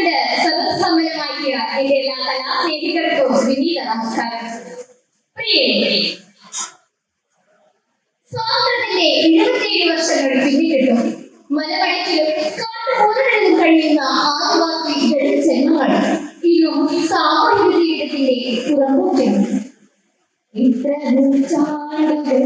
കണ്ട് സദസ്സമ്പന്നമാക്കിയ എന്റെ എല്ലാ കലാസ്നേഹികർക്കും വിനീത നമസ്കാരം. പ്രിയരെ, സ്വാതന്ത്ര്യത്തിന്റെ 77 വർഷങ്ങൾ പിന്നിട്ടിട്ടും മലവടക്കിലും കാട്ടുപോലകളിലും കഴിയുന്ന ആദിവാസി ദളിത് ജന്മങ്ങൾ ഇന്നും സാമൂഹിക ജീവിതത്തിന്റെ പുറമ്പോക്കാണ്. ഇത്ര നൂറ്റാണ്ടുകൾ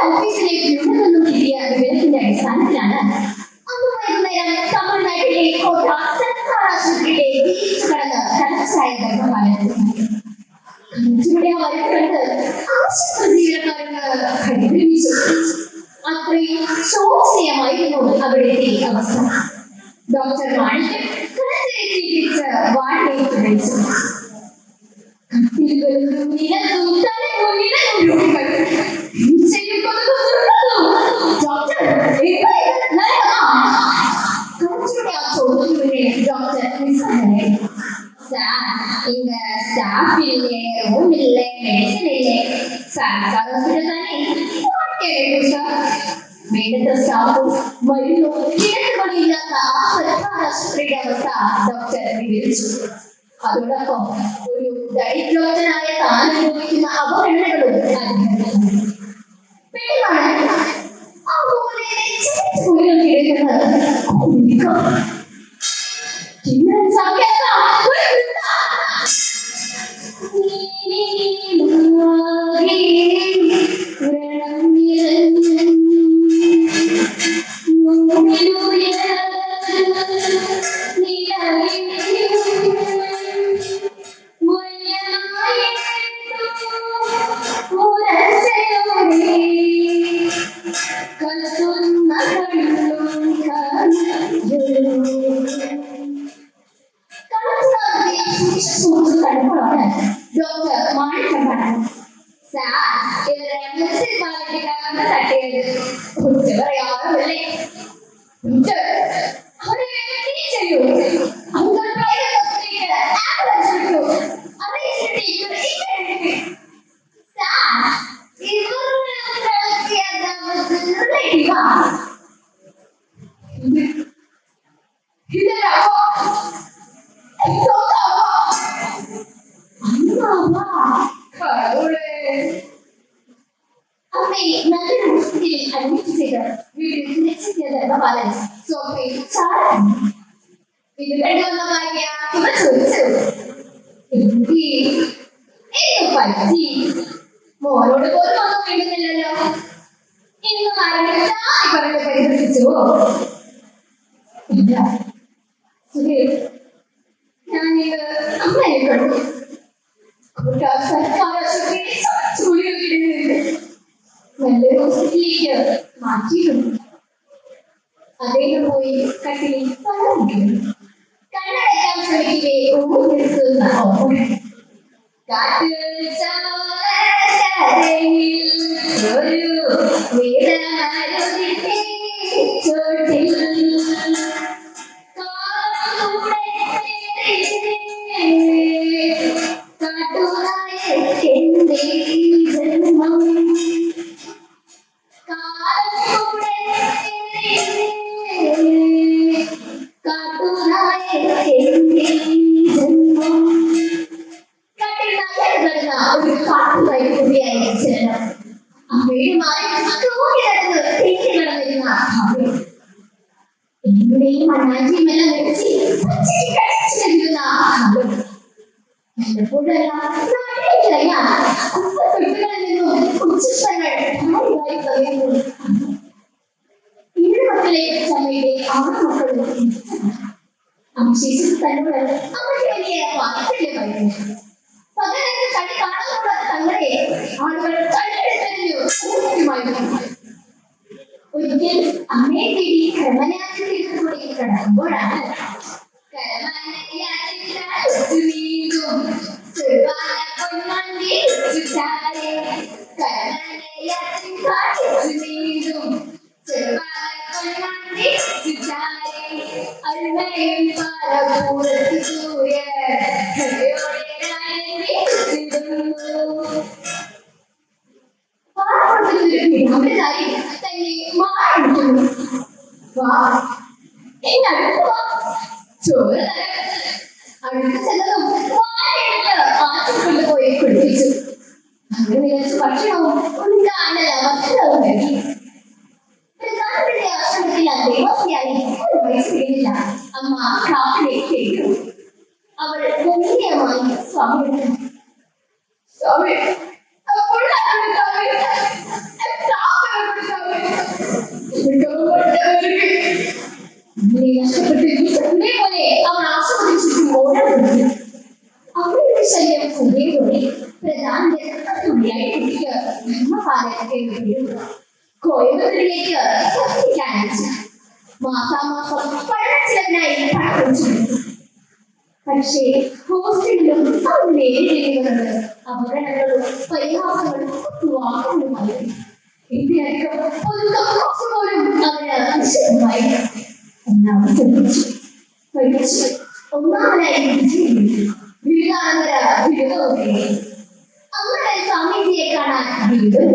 ഓഫീസിലേക്ക് നിന്നും കിട്ടിയ വിവരത്തിന്റെ അടിസ്ഥാനത്തിലാണ് അന്ന് വൈകുന്നേരം തമിഴ്നാട്ടിലെ കോട്ട സർക്കാർ ആശുപത്രിയിലെ ബീച്ച് കടന്ന് കടച്ചായ ഗർഭപാലനം. കഞ്ചുടെ ആ വരവ് കണ്ട് ആശുപത്രി ജീവനക്കാരന് കൈപിടിച്ചു. അത്രയും ശോചനീയമായിരുന്നു അവിടുത്തെ അവസ്ഥ. ഡോക്ടർ മാണിക്ക് കടത്തിരിച്ച് വാർഡേക്ക് വിളിച്ചു. കത്തിലുകളും നിലത്തും തലമുനിലും രോഗികൾ അതോടൊപ്പം ഒരു ദരിദ്രനായ താൻ അനുഭവിക്കുന്ന അവഗണനകളും മോനോട് പോലും ഒന്നും വീഴുന്നില്ലല്ലോ. ഇന്നും ആരെങ്കിലും പറഞ്ഞ് പരിഹസിച്ചോ? ഞാനിത് അമ്മയെ കണ്ടു. സർക്കാർ നല്ലൊരു ഹോസ്പിറ്റലിലേക്ക് മാറ്റിയിട്ടുണ്ട്. അദ്ദേഹം പോയി കട്ടിലിൽ കണ്ണടയ്ക്കാൻ ശ്രമിക്കവേ ഊർന്ന കാറ്റുകൾ ഒരു വേദനയുടെ ചോട്ടിൽ കാട്ടുനായകന്റെ ജന്മം കാട്ടുനായകന്റെ ജന്മം ഒരു കാട്ടുനായി കൂടിയായി ജനം. തേങ്ങയും മണ്ണാഞ്ചിയും എല്ലാം വെച്ച് പച്ചയ്ക്ക് കഴിച്ചു നൽകുന്ന കാലം. വല്ലപ്പോഴെല്ലാം നാട്ടിലേക്ക് ഇറങ്ങാൻ കുപ്പത്തൊട്ടുകളിൽ നിന്നും ഉച്ചസ്ഥങ്ങൾ ഭാര്യയായി പറയുന്നു. ഏഴ് മക്കളെ ചമ്മയുടെ 6 മക്കളും അവശേഷിച്ച് തന്നോട് അവർക്ക് വലിയ വാത്സല്യമായിരുന്നു. പകരത്ത് കളി കാണാനുള്ള തങ്ങളെ ആളുകൾ തള്ളിയെടുത്തെറിഞ്ഞു ഊർജ്ജമായിരുന്നു. ഒരിക്കൽ അമ്മയെ തേടി ക്രമനാഥത്തിലൂടെ കടക്കുമ്പോഴാണ് ചോറ് അടുത്ത് ചെന്നതും ആറ്റുകൊണ്ടുപോയി കുളിപ്പിച്ചു. അങ്ങനെ നിലച്ച് ഭക്ഷണവും ഉൾക്കാനല്ല വസ്ത്രവും നൽകി. പ്രധാനത്തിന്റെ ആശ്രമത്തിൽ ദേവസ്യായി ഒരു വയസ്സ് കഴിഞ്ഞില്ല അമ്മ കാപ്പിലേക്ക് കേട്ടു. അവൾ ഗംഭീരമായി സ്വാമി സ്വാമി പോലെ അവൾ ആസ്വദിച്ചിട്ട് ഓടുന്നു. അവളുടെ ശല്യം കൂടിയതോടെ പ്രധാനയായി കുട്ടിക്ക് ധർമ്മപാലനത്തെ വേണ്ടിയിരുന്നു. കോയമ്പത്തൂരിലേക്ക് അയച്ചു. മാസാമാസം പഠനച്ചിലവിനായി പണം വെച്ചു. പക്ഷേ ഹോസ്റ്റലിലും അവൾ നേരിടേണ്ടിവന്നത് അപകടങ്ങളും പരിഹാസങ്ങളും വാക്കുകളുമായിരുന്നു. എന്തിനധികം പോലും അവന് നിശ്ചയമായി. ഒന്നാമനായി ബിരുദാനന്തര ബിരുദവും അങ്ങനെ സ്വാമിജിയെ കാണാൻ ബിരുദം.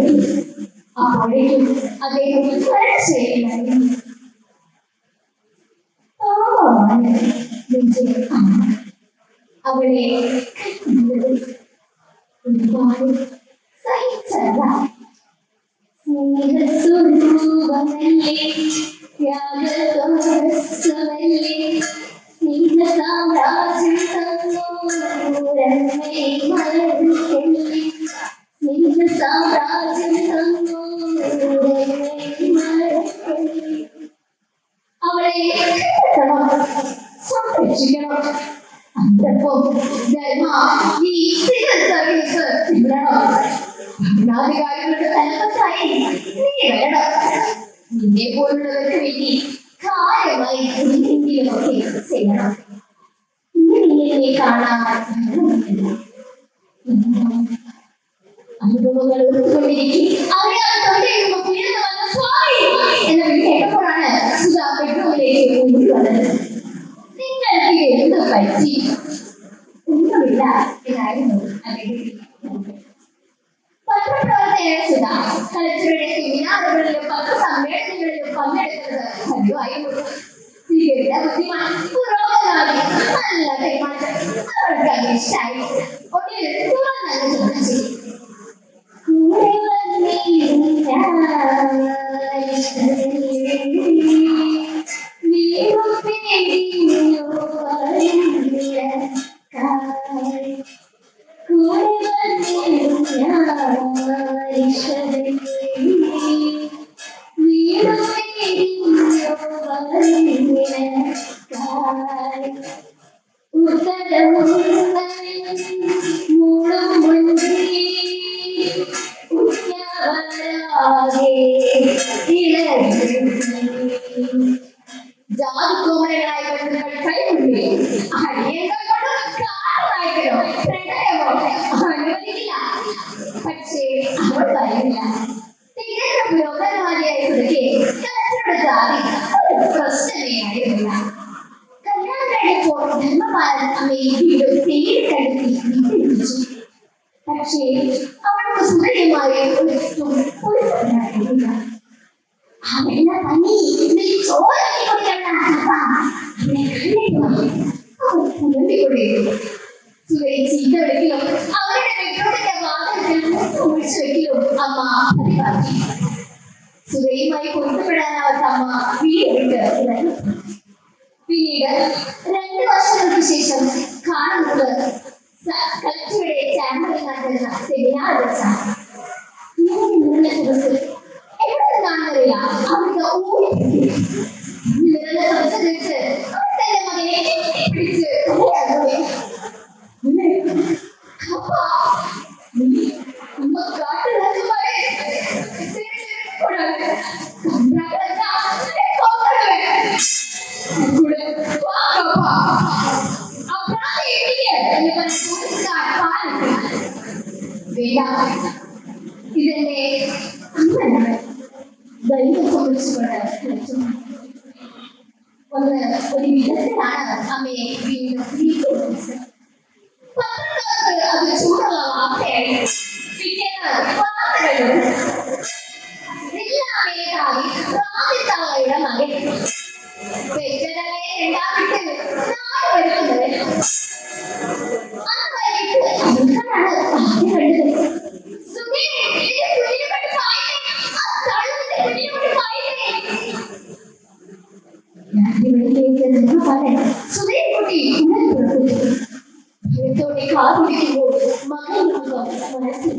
അപ്പോഴേക്കും അദ്ദേഹം ശരിയായിരുന്നു. അവളെ ഒരുപാട് സഹിച്ചല്ല. സ്നേഹസ്വരൂപമല്ലേ ത്യാഗതോരസ്വമല്ലേ സ്നേഹസാമ്രാജ്യം തന്നോരമ്മേ മലർക്കല്ലേ സ്നേഹസാമ്രാജ്യം തന്നോരമ്മേ മലർക്കല്ലേ. അവളെ കണ്ടെത്തണം, സംരക്ഷിക്കണം. അതോടൊപ്പം ധർമ്മ ഈ സിവിൽ സർവീസ് നേടണം. ഭരണാധികാരികളുടെ തലപ്പത്തായി നീ വരണം. നിന്നെ പോലുള്ളവർക്ക് വേണ്ടി കാര്യമായി എന്തെങ്കിലുമൊക്കെ ചെയ്യണം. ഇങ്ങനെ കാണാൻ അനുഭവങ്ങൾ ഉൾക്കൊണ്ടിരിക്കും. അറിയാൻ തൊണ്ടയിടുമ്പോ ഉയർന്നു വന്ന സ്വാമി എന്ന വിളി കേട്ടപ്പോഴാണ് സുധാ ബെഡ്റൂമിലേക്ക് ഓടി വന്നത്. നിങ്ങൾക്ക് എന്ത് പറ്റി? ഒന്നുമില്ല എന്നായിരുന്നു അദ്ദേഹം. പത്രപ്രവർത്തകയായ സുധ കളക്ടറുടെ സെമിനാറുകളിലും പത്രസമ്മേളനങ്ങളിലും പങ്കെടുക്കുന്നത് പതിവായിരുന്നു. സ്വീകരിച്ച ബുദ്ധിമാൻ പുരോഗമനവാദി നല്ല പെരുമാറ്റം അവർക്ക് ഇഷ്ടമായി. ഒടുവിൽ തുറന്നു ചോദിച്ചു, ജാതിക്കോമരങ്ങളായ ബന്ധുക്കൾ കൈകൊണ്ടേ അടിയന്തരം പ്രണയമോ അനുവദിക്കില്ല. പക്ഷേ അവൾ പറയുന്നില്ല. തികഞ്ഞ പുരോഗമനവാദിയായ സുധയ്ക്ക് കളക്ടറുടെ ജാതി ഒരു പ്രശ്നമേ ആയിരുന്നില്ല. കല്യാണം കഴിഞ്ഞപ്പോൾ ധർമ്മപാലൻ അമ്മയെ വീണ്ടും തേടി കണ്ടെത്തി വിളിച്ചു. പക്ഷേ അവൾക്ക് സുധയുമായി ഒരു അവരുടെ പനി ചോരക്കി ചീത്ത വെക്കലും അവരുടെ ബെഡ്റൂമിന്റെ വാതിൽക്കൽ ഒഴിച്ചു വെക്കലും അമ്മ പതിവാക്കി. സുധയുമായി പൊരുത്തപ്പെടാനാവാത്ത അമ്മ വീട് വിട്ട് പിന്നീട് 2 വർഷങ്ങൾക്ക് ശേഷം കാണുന്നത് കളക്ടറുടെ ചാനലിൽ നടത്തുന്ന സെമിനാർ വെച്ചാണ്. എവിടെ നിന്നാണെന്നറിയില്ല, അവർക്ക് ഓടി നിറഞ്ഞ സംസാരിച്ച് തന്റെ മകനെ പിടിച്ച് ഇതെന്റെ അമ്മയാണ്. ദൈവം സംരക്ഷിച്ചുകൊണ്ട് ഒരു വിധത്തിലാണ് അമ്മയെ വീണ്ടും പത്രക്കാർക്ക് അത് ചൂടുള്ള വാർത്തയായി. പിറ്റേന്ന് വാർത്തകളും എല്ലാ മേധാവി പ്രാതിത്തള്ളയുടെ മകൻ പെറ്റതലയെ രണ്ടാമിട്ട് നാട് വരുന്നത്. അന്ന് വൈകിട്ട് അവർക്കാണ് വാർത്ത കണ്ടത്. ഭയത്തോടെ കാതുടിക്കുമ്പോൾ മകൻ മനസ്സിൽ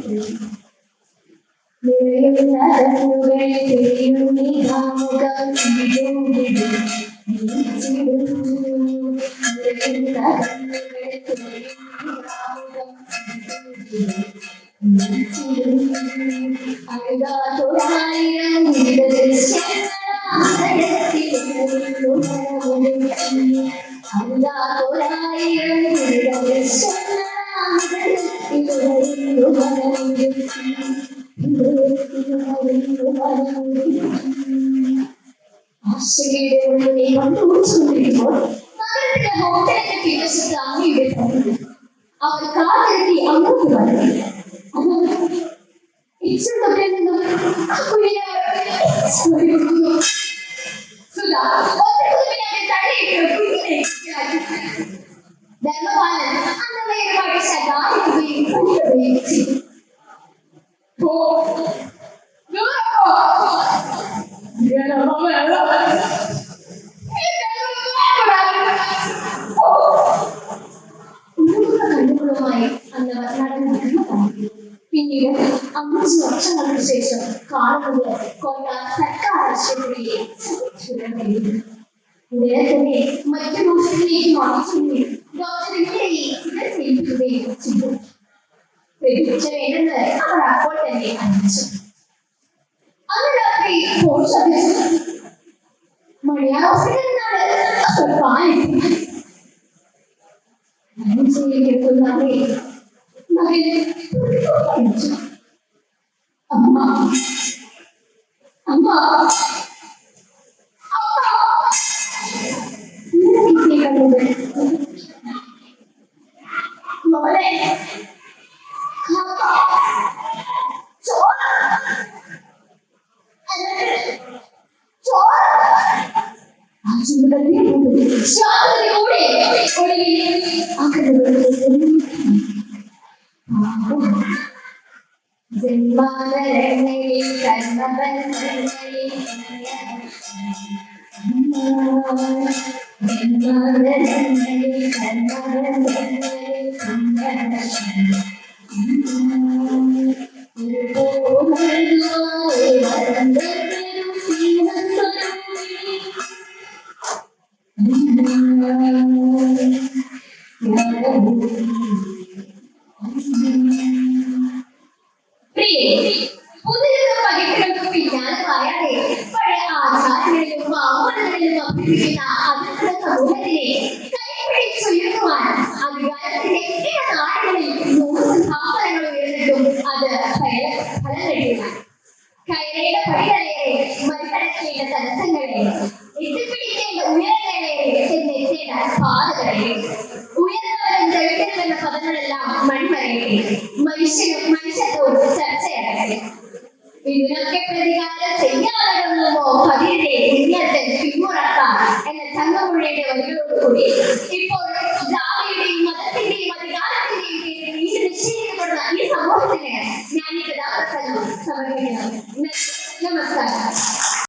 ആശയുടെ ഉള്ളിനെ കണ്ടുപിടിച്ചുകൊണ്ടിരിക്കുമ്പോൾ നഗരത്തിലെ ഹോട്ടലിന്റെ തീരശത്ത് അമ്മയുടെ അവർ കാത്തിരുത്തി അങ്ങോട്ട് വന്നു. ഇച്ചൊക്കെ നിന്നും ധർമ്മപാലൻ അന്നമേരുമായി ശകാരിക്കുകയും പഠിക്കുകയും ചെയ്തു. കണ്ണുകളുമായി അന്നവർ നടന്നു. പിന്നീട് 5 വർഷങ്ങൾക്ക് ശേഷം കാണുന്നത് കൊണ്ട സർക്കാർ ആശുപത്രിയെ ഉടനെ തന്നെ മറ്റു ഹോസ്പിറ്റലിലേക്ക് മാറ്റുകയും ഡോക്ടർ ഇവിടെയും ചികിത്സിക്കുകയും ചെയ്തു. പ്രതീക്ഷ വേണ്ടെന്ന് അവർ അപ്പോൾ തന്നെ അറിയിച്ചു. അന്ന് രാത്രി ഫോൺ ശബ്ദിച്ചു. മണിയാർ ഹോസ്പിറ്റലിൽ നിന്നാണ് അമ്മ അമ്മ മോളെ ജന്മാനരങ്ങളിൽ കർമ്മബന്ധങ്ങളിൽ ജന്മാനരങ്ങളിൽ കർമ്മബന്ധങ്ങളിൽ പുതിയ പരീക്ഷകൾക്ക് പിന്നാലെ പറയാതെ പഴയ ആചാരങ്ങളിലും മാമൂലുകളിലും അഭ്യസിക്കുന്ന അതിർത്ത സമൂഹത്തിനെ കൈപിടിച്ചുയർത്തുവാൻ അധികാരത്തിന്റെ ചില നാടുകളിൽ 100 സിംഹാസനങ്ങൾ ഉയർന്നിട്ടും അത് ഫലം കഴിയില്ല. കയറേണ്ട പടികളേറെ മറികടക്കേണ്ട തടസ്സങ്ങളെ എത്തിപ്പിടിക്കേണ്ട ഉയരങ്ങളേറെ ചെന്നെത്തേണ്ട പാതകളെ ഉയർന്നവരും ദൈവമെന്ന പദങ്ങളെല്ലാം മൺമറയട്ടെ. മനുഷ്യത്വവും ചർച്ചയാകട്ടെ. ഇതിനൊക്കെ പ്രതികാരം ചെയ്യാനോ പതിരെ ഇന്നത്തെ പിന്മുറക്കാം എന്ന ചങ്ങമ്പുഴയുടെ വരികളോടുകൂടി ഇപ്പോൾ ജാതിയുടെയും മതത്തിന്റെയും അധികാരത്തിന്റെയും പേരിൽ നീതി നിശ്ചയിക്കപ്പെടുന്ന ഈ സമൂഹത്തിന് ഞാൻ ഈ കഥാപ്രസംഗം സമർപ്പിക്കുന്നു. നമസ്കാരം.